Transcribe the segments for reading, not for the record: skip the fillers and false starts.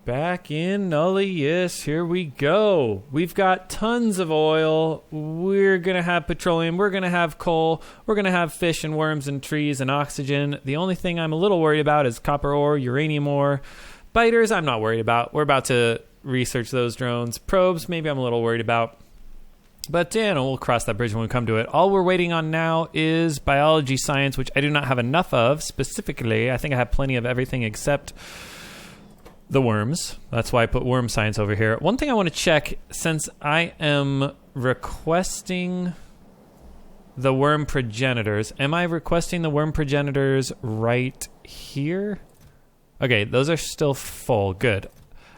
Back in Nullius, here we go. We've got tons of oil. We're going to have petroleum. We're going to have coal. We're going to have fish and worms and trees and oxygen. The only thing I'm a little worried about is copper ore, uranium ore. Biters, I'm not worried about. We're about to research those drones. Probes, maybe I'm a little worried about. But, we'll cross that bridge when we come to it. All we're waiting on now is biology science, which I do not have enough of. Specifically, I think I have plenty of everything except the worms. That's why I put worm science over here. One thing I want to check, since I am requesting the worm progenitors, am I requesting the worm progenitors right here? Okay, those are still full. Good.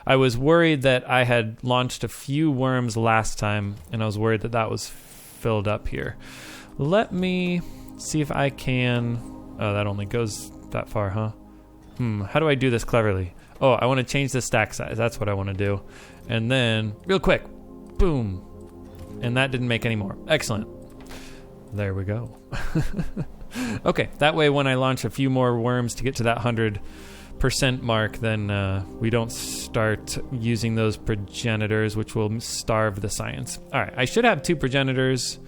I was worried that I had launched a few worms last time, and I was worried that that was filled up here. Let me see if I can... Oh, that only goes that far, huh? How do I do this cleverly? Oh, I want to change the stack size. That's what I want to do. And then, real quick, boom. And that didn't make any more. Excellent. There we go. Okay, that way when I launch a few more worms to get to that 100% mark, then we don't start using those progenitors, which will starve the science. All right, I should have 2 progenitors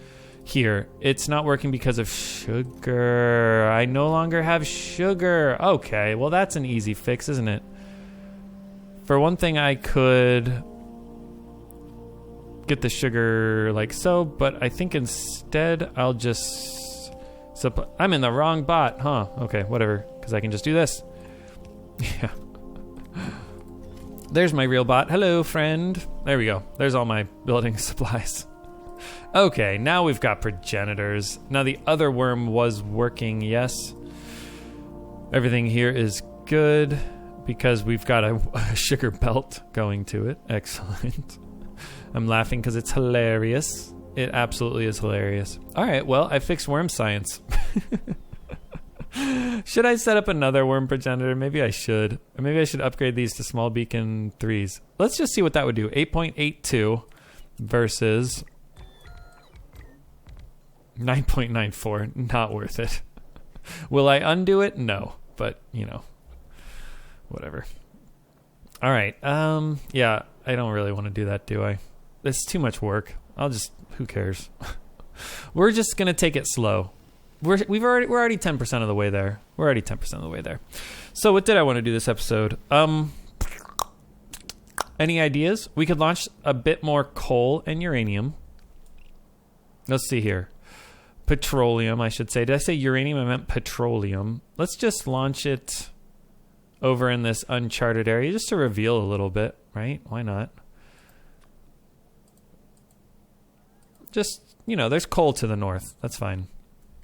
here. It's not working because of sugar. I no longer have sugar. Okay, well, that's an easy fix, isn't it? For one thing, I could get the sugar like so, but I think instead I'll just... I'm in the wrong bot, huh? Okay, whatever, because I can just do this. Yeah. There's my real bot. Hello, friend. There we go. There's all my building supplies. Okay, now we've got progenitors. Now the other worm was working, yes. Everything here is good because we've got a sugar belt going to it. Excellent. I'm laughing because it's hilarious. It absolutely is hilarious. All right, well, I fixed worm science. Should I set up another worm progenitor? Maybe I should. Or maybe I should upgrade these to small beacon 3s. Let's just see what that would do. 8.82 versus 9.94. Not worth it. Will I undo it? No. But, whatever. All right. Yeah, I don't really want to do that, do I? It's too much work. Who cares? We're just going to take it slow. We're already 10% of the way there. We're already 10% of the way there. So what did I want to do this episode? Any ideas? We could launch a bit more coal and uranium. Let's see here. Petroleum, I should say. Did I say uranium? I meant petroleum. Let's just launch it over in this uncharted area just to reveal a little bit, right? Why not? Just, there's coal to the north. That's fine.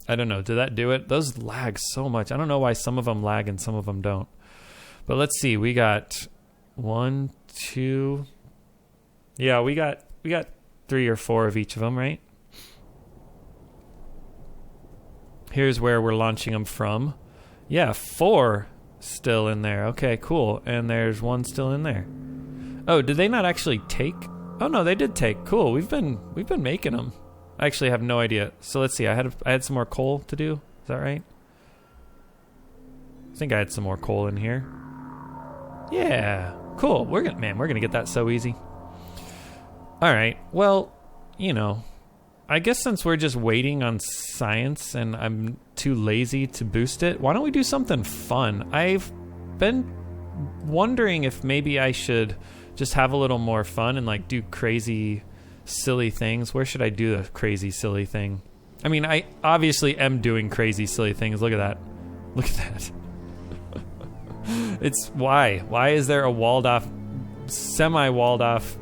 I don't know. Did that do it? Those lag so much. I don't know why some of them lag and some of them don't. But let's see. We got 1, 2. Yeah, we got 3 or 4 of each of them, right? Here's where we're launching them from. Yeah, 4 still in there. Okay, cool. And there's 1 still in there. Oh, did they not actually take? Oh no, they did take. Cool. We've been making them. I actually have no idea. So let's see. I had some more coal to do. Is that right? I think I had some more coal in here. Yeah. Cool. We're gonna get that so easy. All right. Well, I guess since we're just waiting on science and I'm too lazy to boost it, why don't we do something fun? I've been wondering if maybe I should just have a little more fun and do crazy silly things. Where should I do the crazy silly thing? I mean, I obviously am doing crazy silly things. Look at that. Look at that. It's why is there a walled off, semi-walled off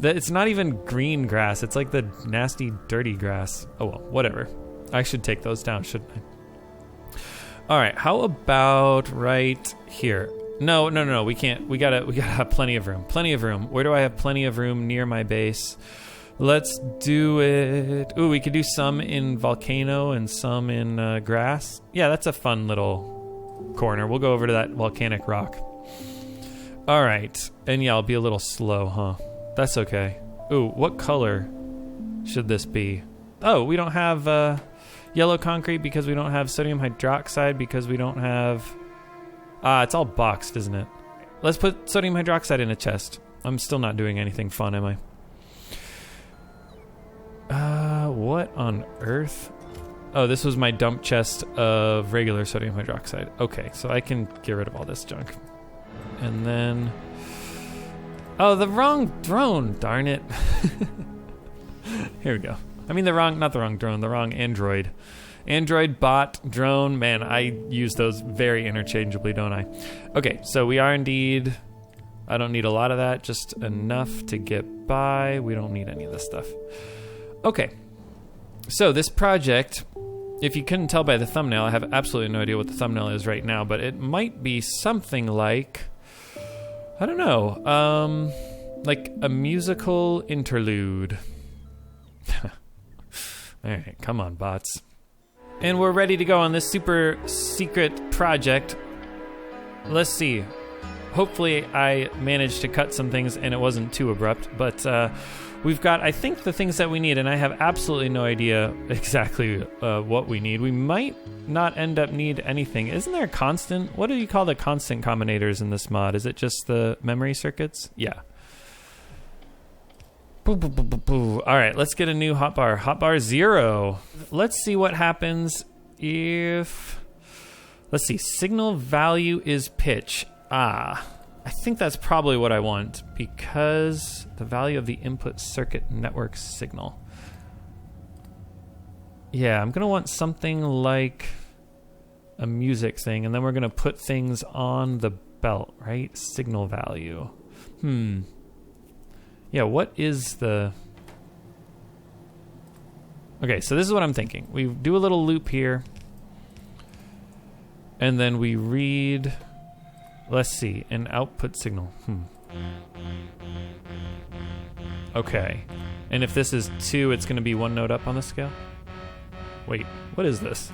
it's not even green grass. It's like the nasty dirty grass. Oh well, whatever. I should take those down, shouldn't I? All right, how about right here? No, we can't. We gotta have plenty of room. Plenty of room. Where do I have plenty of room near my base? Let's do it. Ooh, we could do some in volcano and some in grass. Yeah, that's a fun little corner. We'll go over to that volcanic rock. All right, and yeah, I'll be a little slow, huh? That's okay. Ooh, what color should this be? Oh, we don't have yellow concrete because we don't have sodium hydroxide because we don't have... it's all boxed, isn't it? let's put sodium hydroxide in a chest. I'm still not doing anything fun, am I? What on earth? Oh, this was my dump chest of regular sodium hydroxide. Okay, so I can get rid of all this junk. And then... Oh, the wrong drone, darn it. Here we go. I mean not the wrong drone, the wrong android. Android, bot, drone, man, I use those very interchangeably, don't I? Okay, so we are indeed... I don't need a lot of that, just enough to get by. We don't need any of this stuff. Okay, so this project, if you couldn't tell by the thumbnail, I have absolutely no idea what the thumbnail is right now, but it might be something like, I don't know, like a musical interlude. All right, come on, bots. And we're ready to go on this super secret project. Let's see. Hopefully I managed to cut some things and it wasn't too abrupt, but we've got, I think, the things that we need, and I have absolutely no idea exactly what we need. We might not end up need anything. Isn't there a constant? What do you call the constant combinators in this mod? Is it just the memory circuits? Yeah. Boo, boo, boo, boo, boo. All right, let's get a new hotbar. Hotbar 0. Let's see what happens if... Let's see, signal value is pitch. I think that's probably what I want because the value of the input circuit network signal. Yeah, I'm gonna want something like a music thing, and then we're gonna put things on the belt, right? Signal value. Yeah, what is the... Okay, so this is what I'm thinking. We do a little loop here, and then we read... Let's see, an output signal. Okay. And if this is 2, it's going to be 1 note up on the scale? Wait, what is this?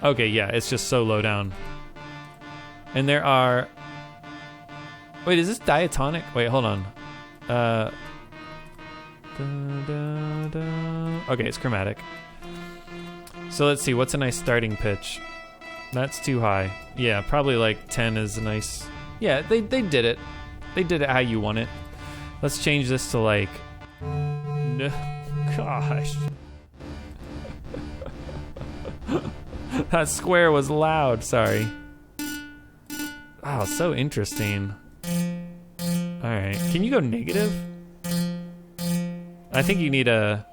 Okay, yeah, it's just so low down. And there are... Wait, is this diatonic? Wait, hold on. Okay, it's chromatic. So let's see, what's a nice starting pitch? That's too high. Yeah, probably like 10 is a nice... Yeah, they did it. They did it how you want it. Let's change this to like... No, gosh. That square was loud, sorry. Oh, so interesting. Alright, can you go negative? I think you need a...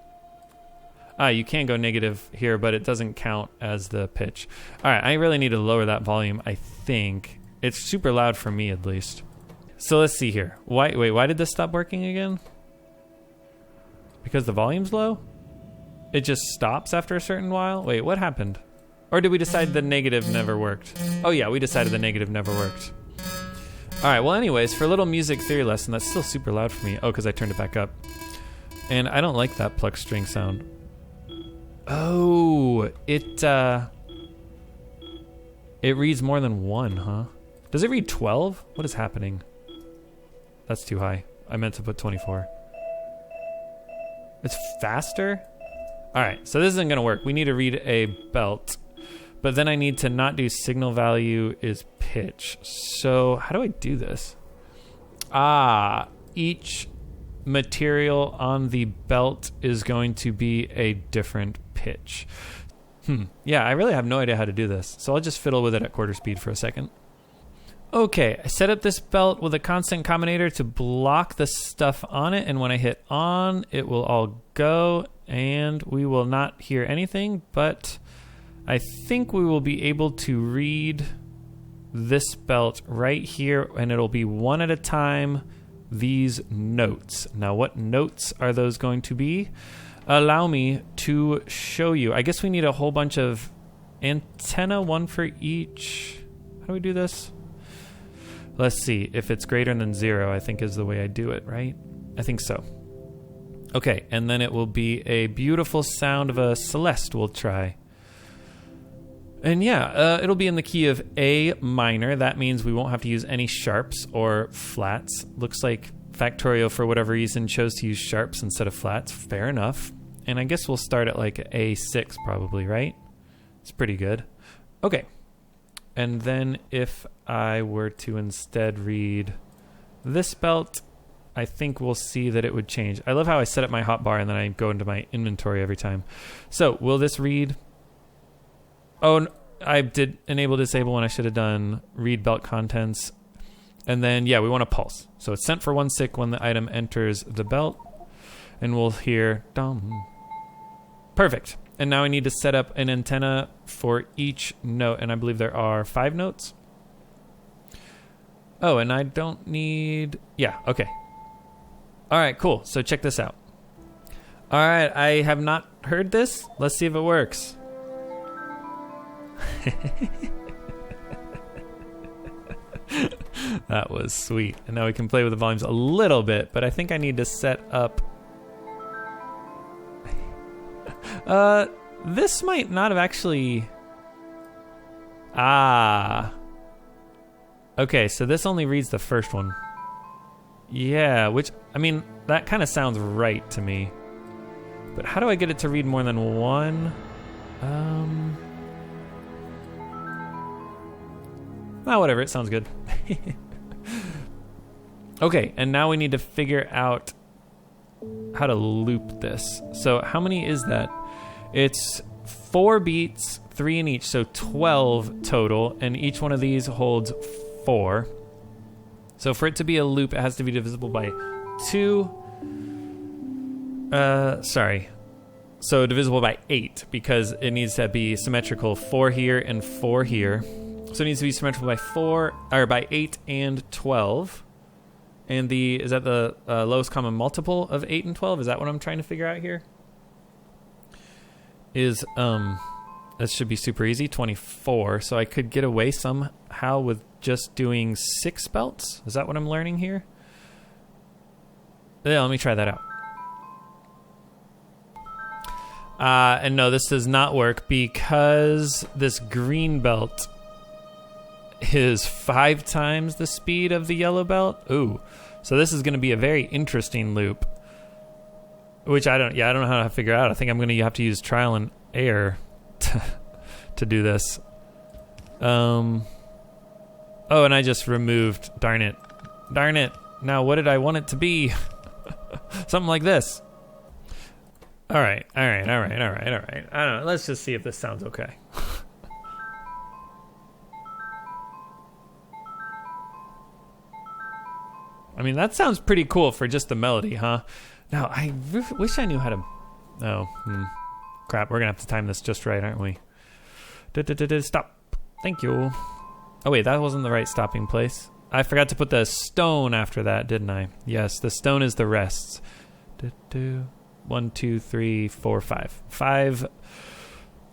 you can go negative here, but it doesn't count as the pitch. All right, I really need to lower that volume, I think. It's super loud for me, at least. So let's see here. Wait, why did this stop working again? Because the volume's low? It just stops after a certain while? Wait, what happened? Or did we decide the negative never worked? Oh yeah, we decided the negative never worked. All right, well anyways, for a little music theory lesson, that's still super loud for me. Oh, because I turned it back up. And I don't like that pluck string sound. Oh, it reads more than 1, huh? Does it read 12? What is happening? That's too high. I meant to put 24. It's faster? All right, so this isn't gonna work. We need to read a belt, but then I need to not do signal value is pitch. So how do I do this? Each material on the belt is going to be a different pitch. Yeah, I really have no idea how to do this, so I'll just fiddle with it at quarter speed for a second. Okay, I set up this belt with a constant combinator to block the stuff on it, and when I hit on, it will all go, and we will not hear anything, but I think we will be able to read this belt right here, and it'll be one at a time, these notes. Now, what notes are those going to be? Allow me to show you. I guess we need a whole bunch of antenna, one for each. How do we do this? Let's see. If it's greater than 0, I think is the way I do it, right? I think so. Okay, and then it will be a beautiful sound of a celeste we'll try. And yeah, it'll be in the key of A minor. That means we won't have to use any sharps or flats. Looks like Factorio, for whatever reason, chose to use sharps instead of flats. Fair enough. And I guess we'll start at like A6 probably, right? It's pretty good. Okay. And then if I were to instead read this belt, I think we'll see that it would change. I love how I set up my hotbar and then I go into my inventory every time. So will this read? Oh, I did enable disable when I should have done read belt contents. And then, yeah, we want a pulse. So it's sent for 1 tick when the item enters the belt. And we'll hear dum. Perfect. And now I need to set up an antenna for each note. And I believe there are 5 notes. Oh, and I don't need... Yeah, okay. All right, cool. So check this out. All right, I have not heard this. Let's see if it works. That was sweet. And now we can play with the volumes a little bit, but I think I need to set up... this might not have actually... Okay, so this only reads the first one. Yeah, which, I mean, that kind of sounds right to me. But how do I get it to read more than one? Well, whatever, it sounds good. Okay, and now we need to figure out how to loop this. So how many is that? It's 4 beats, 3 in each, so 12 total, and each one of these holds 4. So for it to be a loop, it has to be divisible by 2. So divisible by 8, because it needs to be symmetrical. 4 here and 4 here. So it needs to be symmetrical by by 8 and 12. And is that the lowest common multiple of 8 and 12? Is that what I'm trying to figure out here? That should be super easy, 24. So I could get away somehow with just doing 6 belts. Is that what I'm learning here? Yeah, let me try that out. And no, this does not work because this green belt is 5 times the speed of the yellow belt. Ooh, so this is going to be a very interesting loop, which I don't know how to figure out. I think I'm going to have to use trial and error to do this. Oh, and I just removed. Darn it. Now, what did I want it to be? Something like this. All right. I don't know. Let's just see if this sounds okay. I mean, that sounds pretty cool for just the melody, huh? Now, I wish I knew how to... Oh, crap. We're going to have to time this just right, aren't we? Stop. Thank you. Oh, wait, that wasn't the right stopping place. I forgot to put the stone after that, didn't I? Yes, the stone is the rests. 1, 2, 3, 4, 5. 5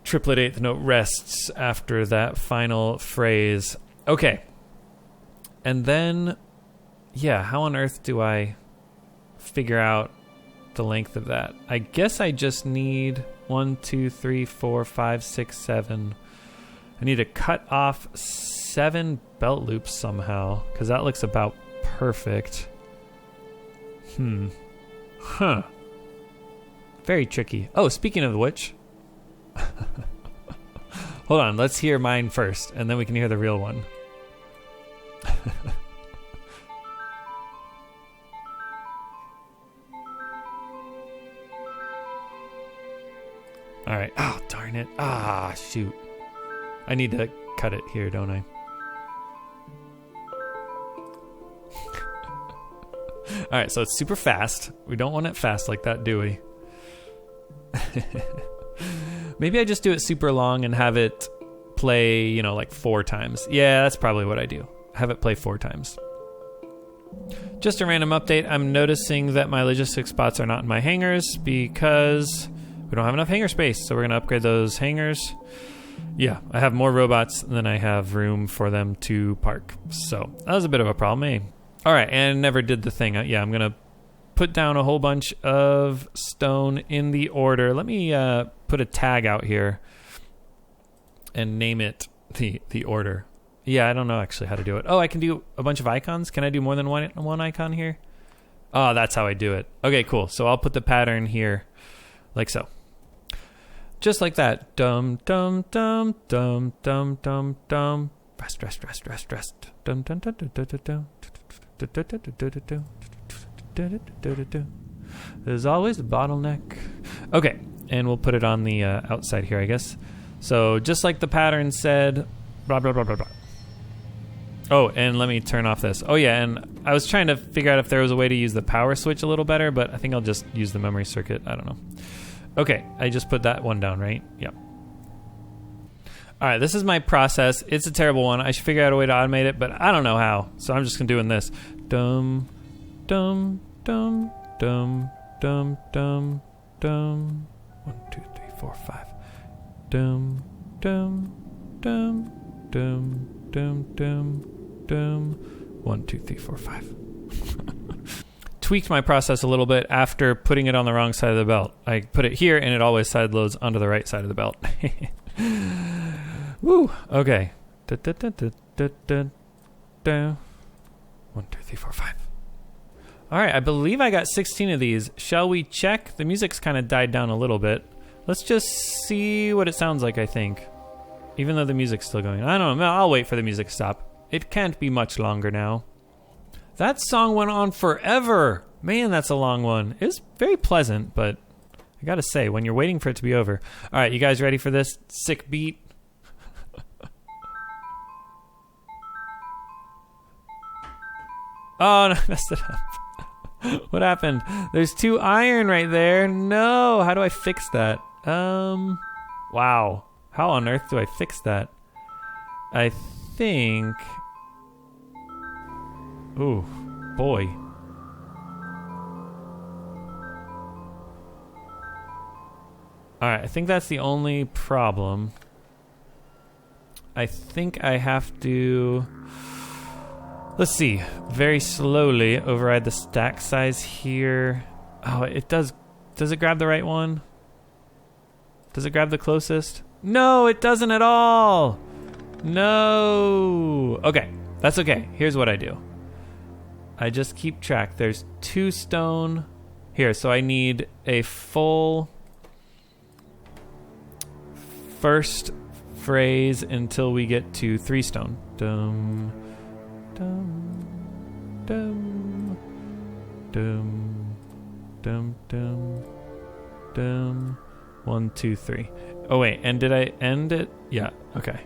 triplet 8th note rests after that final phrase. Okay. And then... Yeah, how on earth do I figure out the length of that? I guess I just need 1, 2, 3, 4, 5, 6, 7. I need to cut off 7 belt loops somehow, because that looks about perfect. Huh. Very tricky. Oh, speaking of which... Hold on, let's hear mine first, and then we can hear the real one. All right. Oh, darn it. Shoot. I need to cut it here, don't I? All right, so it's super fast. We don't want it fast like that, do we? Maybe I just do it super long and have it play, like 4 times. Yeah, that's probably what I do. Have it play 4 times. Just a random update. I'm noticing that my logistics spots are not in my hangars because... we don't have enough hangar space, so we're going to upgrade those hangars. Yeah, I have more robots than I have room for them to park. So that was a bit of a problem, eh? All right, and never did the thing. Yeah, I'm going to put down a whole bunch of stone in the order. Let me put a tag out here and name it the order. Yeah, I don't know actually how to do it. Oh, I can do a bunch of icons. Can I do more than one icon here? Oh, that's how I do it. Okay, cool. So I'll put the pattern here like so. Just like that. Dum dum dum dum dum dum dum Rest. Dun, dun, dun, dun, dun, dun, dun. There's always a bottleneck. Okay, and we'll put it on the outside here, I guess. So just like the pattern said, blah, blah, blah, blah, blah. Oh, and let me turn off this. Oh yeah, and I was trying to figure out if there was a way to use the power switch a little better, but I think I'll just use the memory circuit. I don't know. Okay, I just put that one down, right? Yep. All right, this is my process. It's a terrible one. I should figure out a way to automate it, but I don't know how. So I'm just gonna doing this. Dum, dum, dum, dum, dum, dum, dum. 1, 2, 3, 4, 5. Dum, dum, dum, dum, dum, dum, dum. 1, 2, 3, 4, 5. Tweaked my process a little bit after putting it on the wrong side of the belt. I put it here, and it always side loads onto the right side of the belt. Woo. Okay. 1, 2, 3, 4, 5. All right. I believe I got 16 of these. Shall we check? The music's kind of died down a little bit. Let's just see what it sounds like, I think. Even though the music's still going. I don't know. I'll wait for the music to stop. It can't be much longer now. That song went on forever. Man, that's a long one. It's very pleasant, but I gotta say, when you're waiting for it to be over. All right, you guys ready for this sick beat? Oh, no, I messed it up. What happened? There's 2 iron right there. No, how do I fix that? Wow. How on earth do I fix that? I think... Ooh, boy. Alright, I think that's the only problem. I think I have to... Let's see. Very slowly override the stack size here. Oh, it does. Does it grab the right one? Does it grab the closest? No, it doesn't at all. No. Okay, that's okay. Here's what I do. I just keep track. There's 2 stone here, so I need a full first phrase until we get to 3 stone. Dum, dum, dum, dum, dum, dum, dum. 1, 2, 3. Oh wait, and did I end it? Yeah, okay.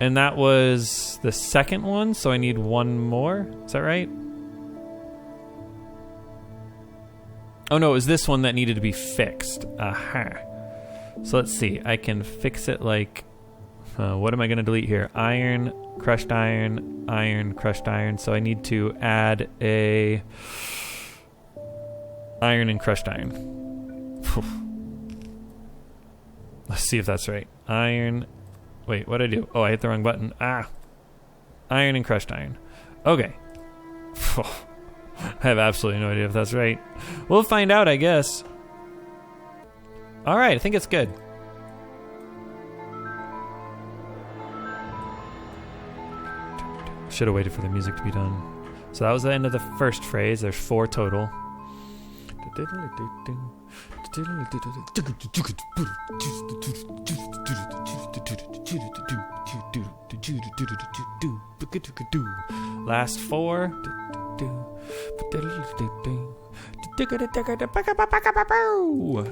And that was the second one, so I need 1 more. Is that right? Oh no, it was this one that needed to be fixed. Aha. So let's see. I can fix it like... what am I going to delete here? Iron, crushed iron, iron, crushed iron. So I need to add a... iron and crushed iron. Let's see if that's right. Iron... Wait, what'd I do? Oh, I hit the wrong button. Ah. Iron and crushed iron. Okay. I have absolutely no idea if that's right. We'll find out, I guess. All right, I think it's good. Should have waited for the music to be done. So that was the end of the first phrase. There's 4 total. Last 4.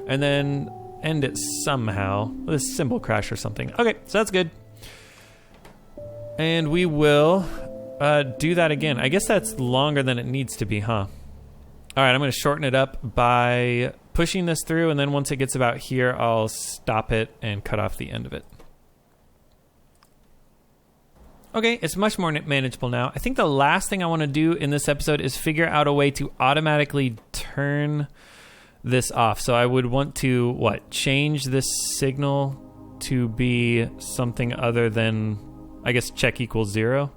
And then end it somehow with a cymbal crash or something. Okay, so that's good. And we will do that again. I guess that's longer than it needs to be, huh? All right, I'm going to shorten it up by pushing this through, and then once it gets about here, I'll stop it and cut off the end of it. Okay, it's much more manageable now. I think the last thing I want to do in this episode is figure out a way to automatically turn this off. So I would want to, change this signal to be something other than, I guess, check equals 0.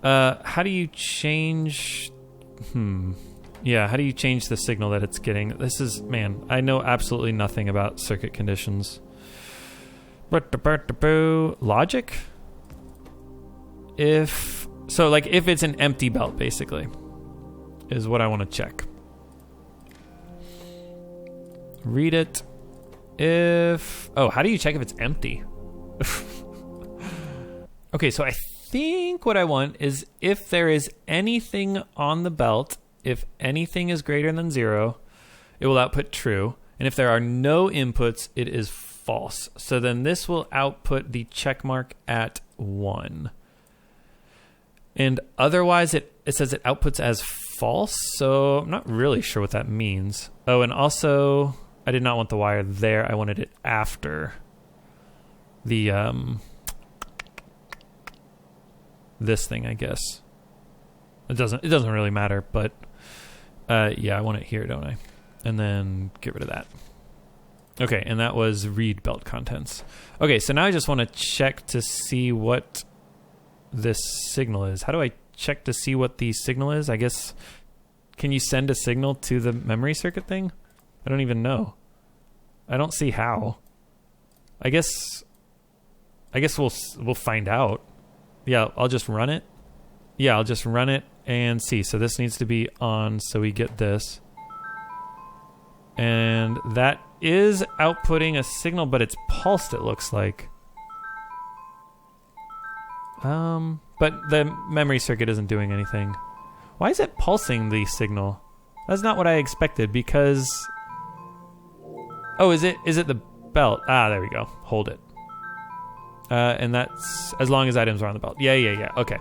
How do you change... Yeah, how do you change the signal that it's getting? This is, man, I know absolutely nothing about circuit conditions. Logic? If it's an empty belt, basically, is what I want to check. Read it. How do you check if it's empty? Okay, so I think what I want is if there is anything on the belt, if anything is greater than 0, it will output true. And if there are no inputs, it is false. So then this will output the check mark at 1. And otherwise, it says it outputs as false, so I'm not really sure what that means. Oh, and also, I did not want the wire there. I wanted it after the, this thing, I guess. It doesn't really matter, but, yeah, I want it here, don't I? And then get rid of that. Okay, and that was read belt contents. Okay, so now I just want to check to see what this signal is. How do I check to see what the signal is? I guess, can you send a signal to the memory circuit thing? I don't even know. I don't see how. I guess we'll find out. Yeah, I'll just run it. Yeah, I'll just run it and see. So this needs to be on, so we get this. And that is outputting a signal, but it's pulsed, it looks like. But the memory circuit isn't doing anything. Why is it pulsing the signal? That's not what I expected, because... Oh, is it the belt? Ah, there we go. Hold it. And that's as long as items are on the belt. Yeah. Okay.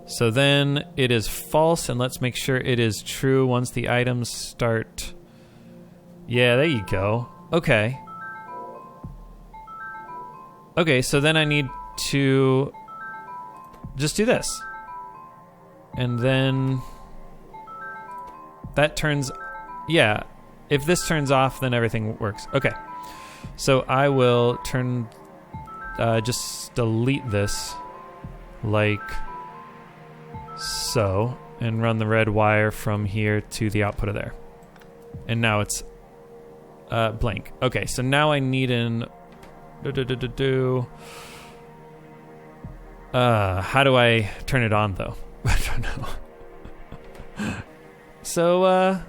So then it is false, and let's make sure it is true once the items start. Yeah, there you go. Okay. Okay, so then I need to just do this. And then that turns, yeah, if this turns off, then everything works. Okay. So I will turn, just delete this like so, and run the red wire from here to the output of there. And now it's blank. Okay, so now I need an how do I turn it on though? I don't know. So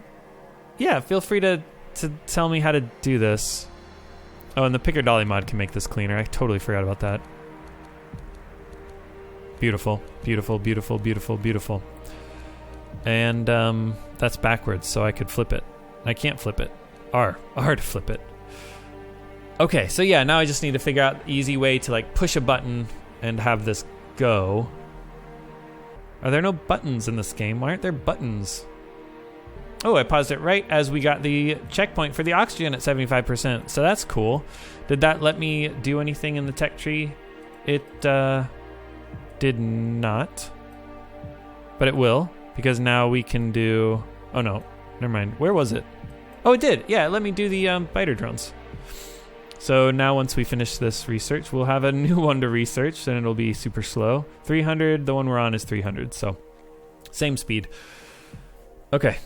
yeah, feel free to tell me how to do this. Oh, and the Picker Dolly mod can make this cleaner. I totally forgot about that. Beautiful, beautiful, beautiful, beautiful, beautiful. And that's backwards, so I could flip it. I can't flip it. R to flip it. Okay, so yeah, now I just need to figure out the easy way to like push a button and have this go. Are there no buttons in this game? Why aren't there buttons? Oh, I paused it right as we got the checkpoint for the oxygen at 75%. So that's cool. Did that let me do anything in the tech tree? It did not. But it will, because now we can do... Oh no, never mind. Where was it? Oh, it did. Yeah, it let me do the biter drones. So now once we finish this research, we'll have a new one to research, and it'll be super slow. 300, the one we're on is 300, so same speed. Okay.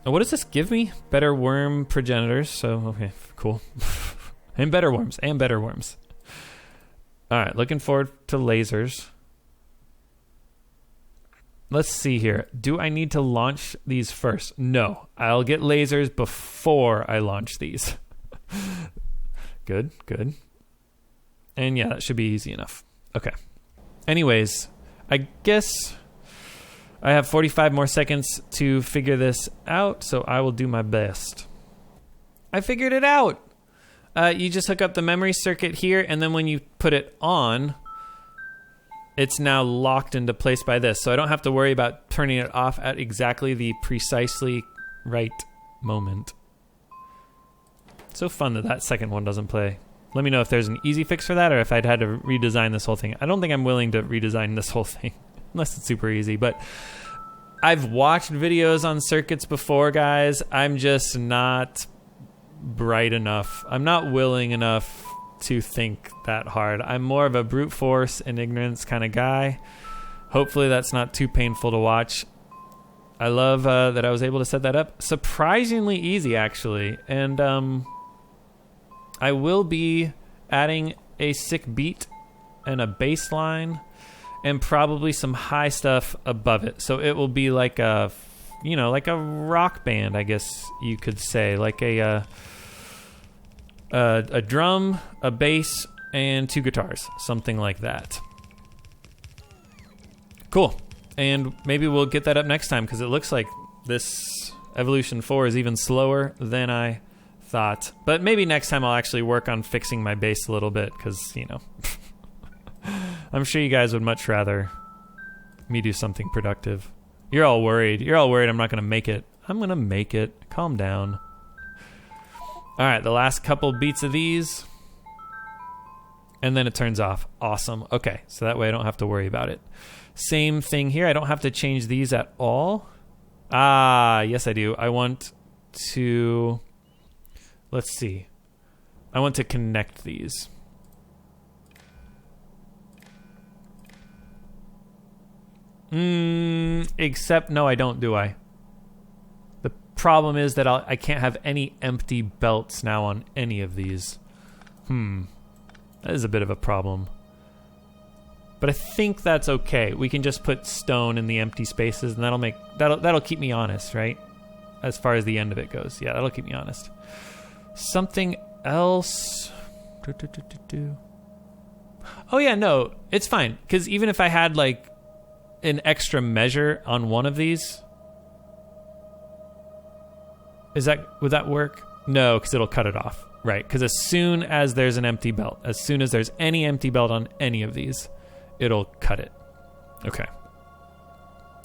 What does this give me? Better worm progenitors. So, okay, cool. and better worms. All right, looking forward to lasers. Let's see here. Do I need to launch these first? No, I'll get lasers before I launch these. Good. And yeah, that should be easy enough. Okay. Anyways, I guess... I have 45 more seconds to figure this out, so I will do my best. I figured it out! You just hook up the memory circuit here, and then when you put it on, it's now locked into place by this, so I don't have to worry about turning it off at exactly the precisely right moment. So fun that second one doesn't play. Let me know if there's an easy fix for that, or if I'd had to redesign this whole thing. I don't think I'm willing to redesign this whole thing. Unless it's super easy, but I've watched videos on circuits before, guys. I'm just not bright enough. I'm not willing enough to think that hard. I'm more of a brute force and ignorance kind of guy. Hopefully that's not too painful to watch. I love that I was able to set that up. Surprisingly easy, actually. And I will be adding a sick beat and a bass line. And probably some high stuff above it. So it will be like a, like a rock band, I guess you could say. Like a drum, a bass, and 2 guitars, something like that. Cool. And maybe we'll get that up next time, because it looks like this Evolution 4 is even slower than I thought. But maybe next time I'll actually work on fixing my bass a little bit, because, you know, I'm sure you guys would much rather me do something productive. You're all worried. You're all worried I'm not going to make it. I'm going to make it. Calm down. All right, the last couple beats of these. And then it turns off. Awesome. Okay, so that way I don't have to worry about it. Same thing here. I don't have to change these at all. Ah, yes I do. I want to... Let's see. I want to connect these. Except, no, I don't, do I? The problem is that I can't have any empty belts now on any of these. That is a bit of a problem. But I think that's okay. We can just put stone in the empty spaces, and that'll keep me honest, right? As far as the end of it goes. Yeah, that'll keep me honest. Something else. Oh yeah, no, it's fine. Because even if I had like an extra measure on one of these, would that work? No, because it'll cut it off. Right, because as soon as there's an empty belt, as soon as there's any empty belt on any of these, it'll cut it. Okay.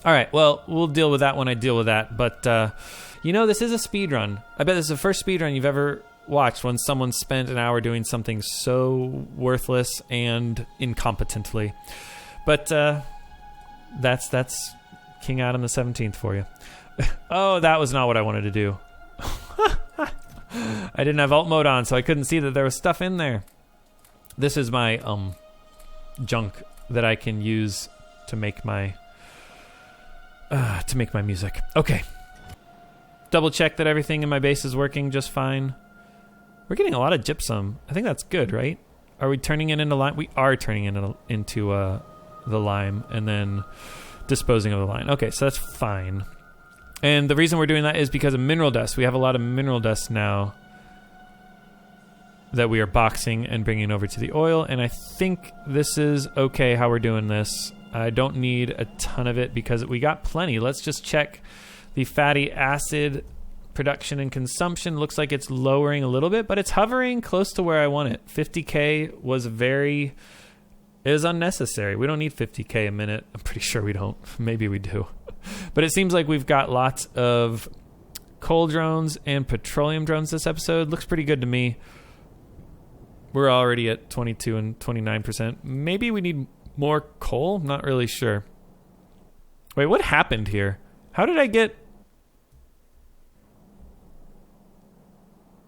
All right, well, we'll deal with that when I deal with that. But, you know, this is a speed run. I bet this is the first speed run you've ever watched when someone spent an hour doing something so worthless and incompetently. But that's King Adam the 17th for you. Oh, that was not what I wanted to do. I didn't have alt mode on, so I couldn't see that there was stuff in there. This is my junk that I can use to make my music. Okay. Double check that everything in my bass is working just fine. We're getting a lot of gypsum. I think that's good, right? Are we turning it into lime? We are turning it into the lime and then disposing of the lime. Okay, so that's fine. And the reason we're doing that is because of mineral dust. We have a lot of mineral dust now that we are boxing and bringing over to the oil. And I think this is okay how we're doing this. I don't need a ton of it because we got plenty. Let's just check the fatty acid production and consumption. Looks like it's lowering a little bit, but it's hovering close to where I want it. 50K was it is unnecessary. We don't need 50K a minute. I'm pretty sure we don't. Maybe we do. But it seems like we've got lots of coal drones and petroleum drones this episode. Looks pretty good to me. We're already at 22 and 29%. Maybe we need more coal? Not really sure. Wait, what happened here? How did I get...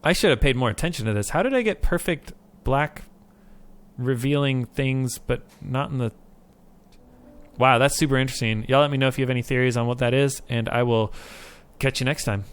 I should have paid more attention to this. How did I get perfect black revealing things, but not in the... Wow, that's super interesting. Y'all let me know if you have any theories on what that is, and I will catch you next time.